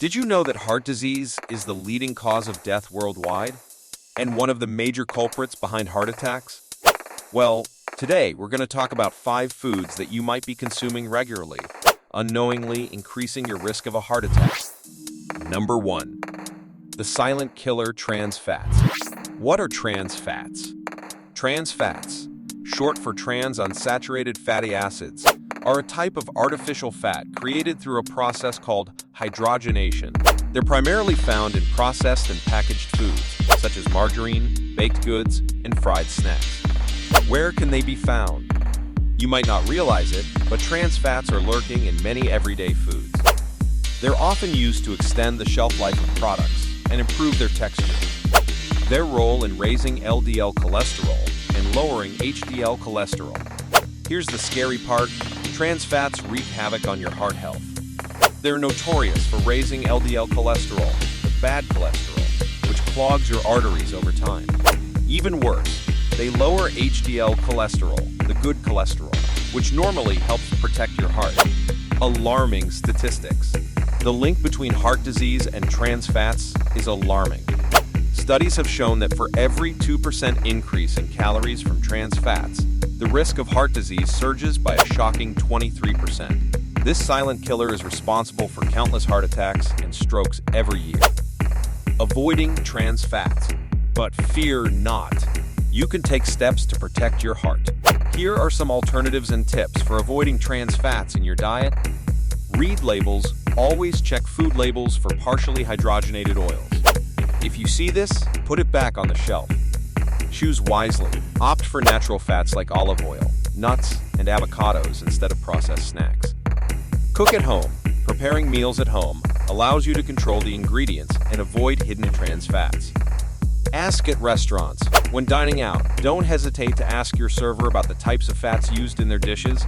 Did you know that heart disease is the leading cause of death worldwide and one of the major culprits behind heart attacks? Well, today we're going to talk about 5 foods that you might be consuming regularly, unknowingly increasing your risk of a heart attack. Number 1. The silent killer trans fats. What are trans fats? Trans fats, short for trans unsaturated fatty acids, are a type of artificial fat created through a process called hydrogenation. They're primarily found in processed and packaged foods, such as margarine, baked goods, and fried snacks. Where can they be found? You might not realize it, but trans fats are lurking in many everyday foods. They're often used to extend the shelf life of products and improve their texture. Their role in raising LDL cholesterol and lowering HDL cholesterol. Here's the scary part: trans fats wreak havoc on your heart health. They're notorious for raising LDL cholesterol, the bad cholesterol, which clogs your arteries over time. Even worse, they lower HDL cholesterol, the good cholesterol, which normally helps protect your heart. Alarming statistics. The link between heart disease and trans fats is alarming. Studies have shown that for every 2% increase in calories from trans fats, the risk of heart disease surges by a shocking 23%. This silent killer is responsible for countless heart attacks and strokes every year. Avoiding trans fats. But fear not. You can take steps to protect your heart. Here are some alternatives and tips for avoiding trans fats in your diet. Read labels. Always check food labels for partially hydrogenated oils. If you see this, put it back on the shelf. Choose wisely. Opt for natural fats like olive oil, nuts, and avocados instead of processed snacks. Cook at home. Preparing meals at home allows you to control the ingredients and avoid hidden trans fats. Ask at restaurants. When dining out, don't hesitate to ask your server about the types of fats used in their dishes.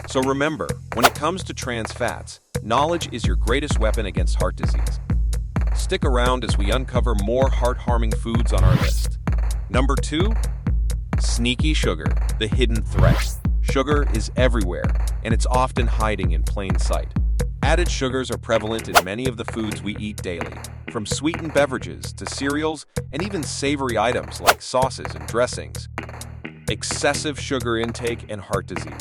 So remember, when it comes to trans fats, knowledge is your greatest weapon against heart disease. Stick around as we uncover more heart-harming foods on our list. Number 2, sneaky sugar, the hidden threat. Sugar is everywhere, and it's often hiding in plain sight. Added sugars are prevalent in many of the foods we eat daily, from sweetened beverages to cereals and even savory items like sauces and dressings. Excessive sugar intake and heart disease.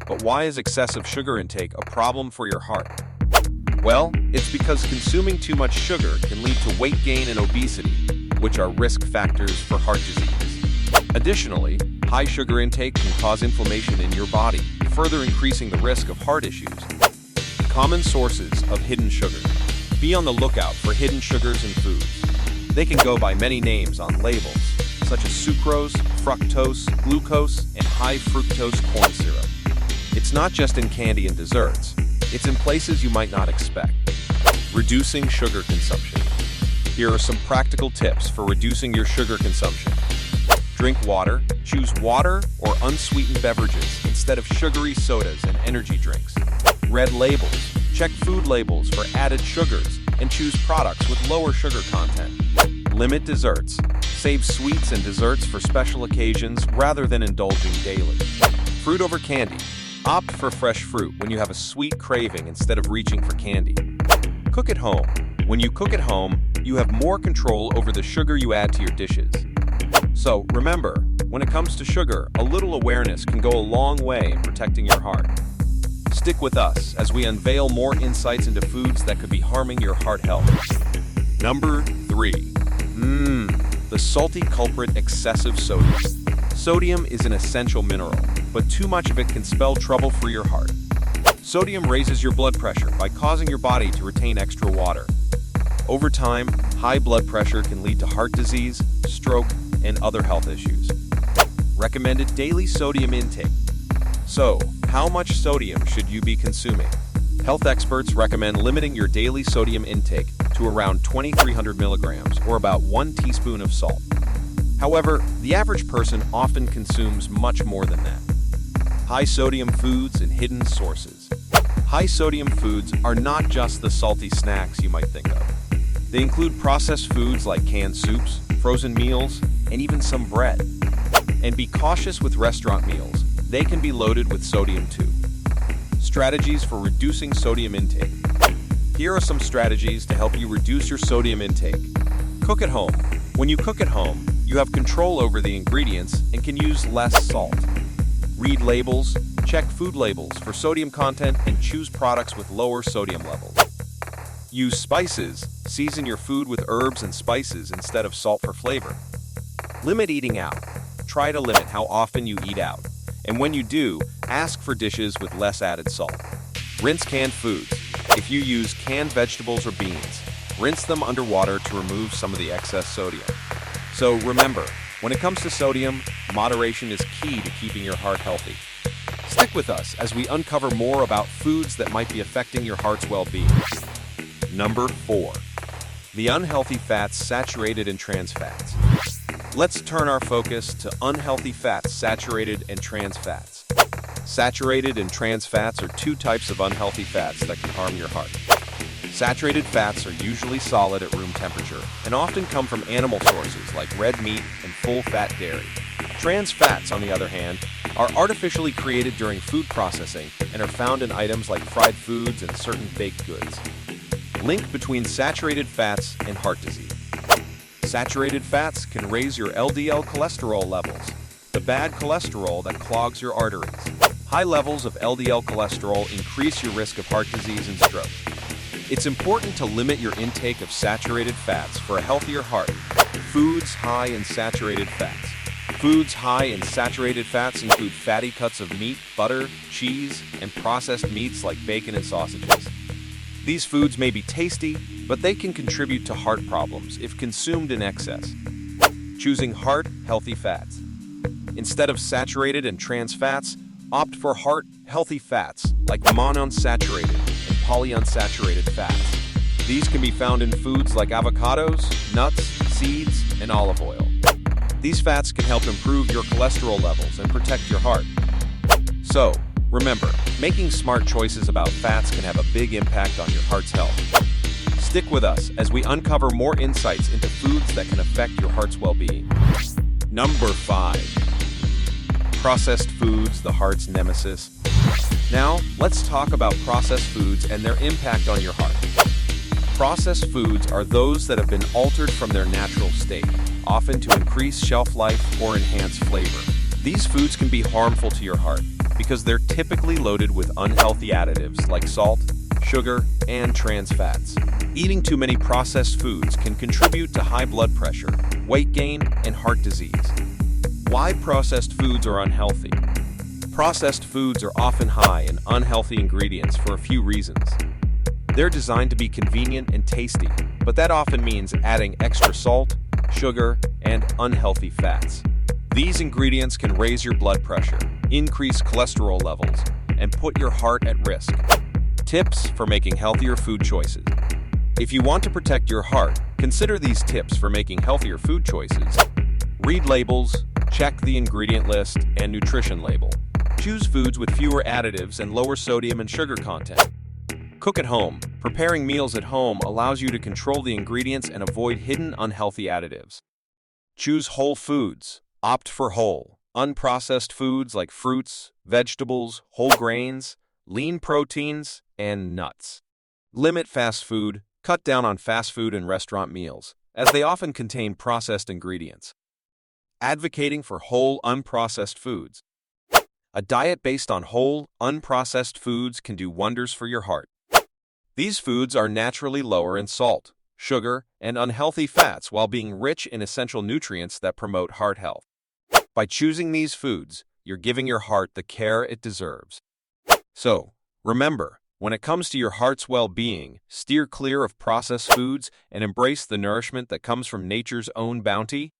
But why is excessive sugar intake a problem for your heart? Well, it's because consuming too much sugar can lead to weight gain and obesity, which are risk factors for heart disease. Additionally, high sugar intake can cause inflammation in your body, further increasing the risk of heart issues. Common sources of hidden sugar. Be on the lookout for hidden sugars in foods. They can go by many names on labels, such as sucrose, fructose, glucose, and high fructose corn syrup. It's not just in candy and desserts. It's in places you might not expect. Reducing sugar consumption. Here are some practical tips for reducing your sugar consumption. Drink water. Choose water or unsweetened beverages instead of sugary sodas and energy drinks. Read labels. Check food labels for added sugars and choose products with lower sugar content. Limit desserts. Save sweets and desserts for special occasions rather than indulging daily. Fruit over candy. Opt for fresh fruit when you have a sweet craving instead of reaching for candy. Cook at home. When you cook at home, you have more control over the sugar you add to your dishes. So remember, when it comes to sugar, a little awareness can go a long way in protecting your heart. Stick with us as we unveil more insights into foods that could be harming your heart health. Number 3. The salty culprit, excessive sodium. Sodium is an essential mineral, but too much of it can spell trouble for your heart. Sodium raises your blood pressure by causing your body to retain extra water. Over time, high blood pressure can lead to heart disease, stroke, and other health issues. Recommended daily sodium intake. So, how much sodium should you be consuming? Health experts recommend limiting your daily sodium intake to around 2,300 milligrams, or about 1 teaspoon of salt. However, the average person often consumes much more than that. High sodium foods and hidden sources. High sodium foods are not just the salty snacks you might think of. They include processed foods like canned soups, frozen meals, and even some bread. And be cautious with restaurant meals. They can be loaded with sodium too. Strategies for reducing sodium intake. Here are some strategies to help you reduce your sodium intake. Cook at home. When you cook at home, you have control over the ingredients and can use less salt. Read labels, check food labels for sodium content, and choose products with lower sodium levels. Use spices. Season your food with herbs and spices instead of salt for flavor. Limit eating out. Try to limit how often you eat out. And when you do, ask for dishes with less added salt. Rinse canned foods. If you use canned vegetables or beans, rinse them under water to remove some of the excess sodium. So remember, when it comes to sodium, moderation is key to keeping your heart healthy. Stick with us as we uncover more about foods that might be affecting your heart's well-being. Number 4. The unhealthy fats saturated in trans fats. Let's turn our focus to unhealthy fats saturated and trans fats. Saturated and trans fats are two types of unhealthy fats that can harm your heart. Saturated fats are usually solid at room temperature and often come from animal sources like red meat and full-fat dairy. Trans fats, on the other hand, are artificially created during food processing and are found in items like fried foods and certain baked goods. Link between saturated fats and heart disease. Saturated fats can raise your LDL cholesterol levels, the bad cholesterol that clogs your arteries. High levels of LDL cholesterol increase your risk of heart disease and stroke. It's important to limit your intake of saturated fats for a healthier heart. Foods high in saturated fats. Foods high in saturated fats include fatty cuts of meat, butter, cheese, and processed meats like bacon and sausages. These foods may be tasty, but they can contribute to heart problems if consumed in excess. Choosing heart-healthy fats. Instead of saturated and trans fats, opt for heart-healthy fats like monounsaturated and polyunsaturated fats. These can be found in foods like avocados, nuts, seeds, and olive oil. These fats can help improve your cholesterol levels and protect your heart. So, remember, making smart choices about fats can have a big impact on your heart's health. Stick with us as we uncover more insights into foods that can affect your heart's well-being. Number 5. Processed foods, the heart's nemesis. Now, let's talk about processed foods and their impact on your heart. Processed foods are those that have been altered from their natural state, often to increase shelf life or enhance flavor. These foods can be harmful to your heart because they're typically loaded with unhealthy additives like salt, sugar, and trans fats. Eating too many processed foods can contribute to high blood pressure, weight gain, and heart disease. Why processed foods are unhealthy? Processed foods are often high in unhealthy ingredients for a few reasons. They're designed to be convenient and tasty, but that often means adding extra salt, sugar, and unhealthy fats. These ingredients can raise your blood pressure, increase cholesterol levels, and put your heart at risk. Tips for making healthier food choices. If you want to protect your heart, consider these tips for making healthier food choices. Read labels, check the ingredient list and nutrition label. Choose foods with fewer additives and lower sodium and sugar content. Cook at home. Preparing meals at home allows you to control the ingredients and avoid hidden unhealthy additives. Choose whole foods. Opt for whole, unprocessed foods like fruits, vegetables, whole grains, lean proteins, and nuts. Limit fast food. Cut down on fast food and restaurant meals, as they often contain processed ingredients. Advocating for whole, unprocessed foods. A diet based on whole, unprocessed foods can do wonders for your heart. These foods are naturally lower in salt, sugar, and unhealthy fats while being rich in essential nutrients that promote heart health. By choosing these foods, you're giving your heart the care it deserves. So, remember, when it comes to your heart's well-being, steer clear of processed foods and embrace the nourishment that comes from nature's own bounty.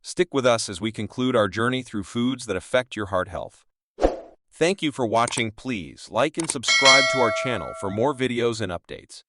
Stick with us as we conclude our journey through foods that affect your heart health. Thank you for watching. Please like and subscribe to our channel for more videos and updates.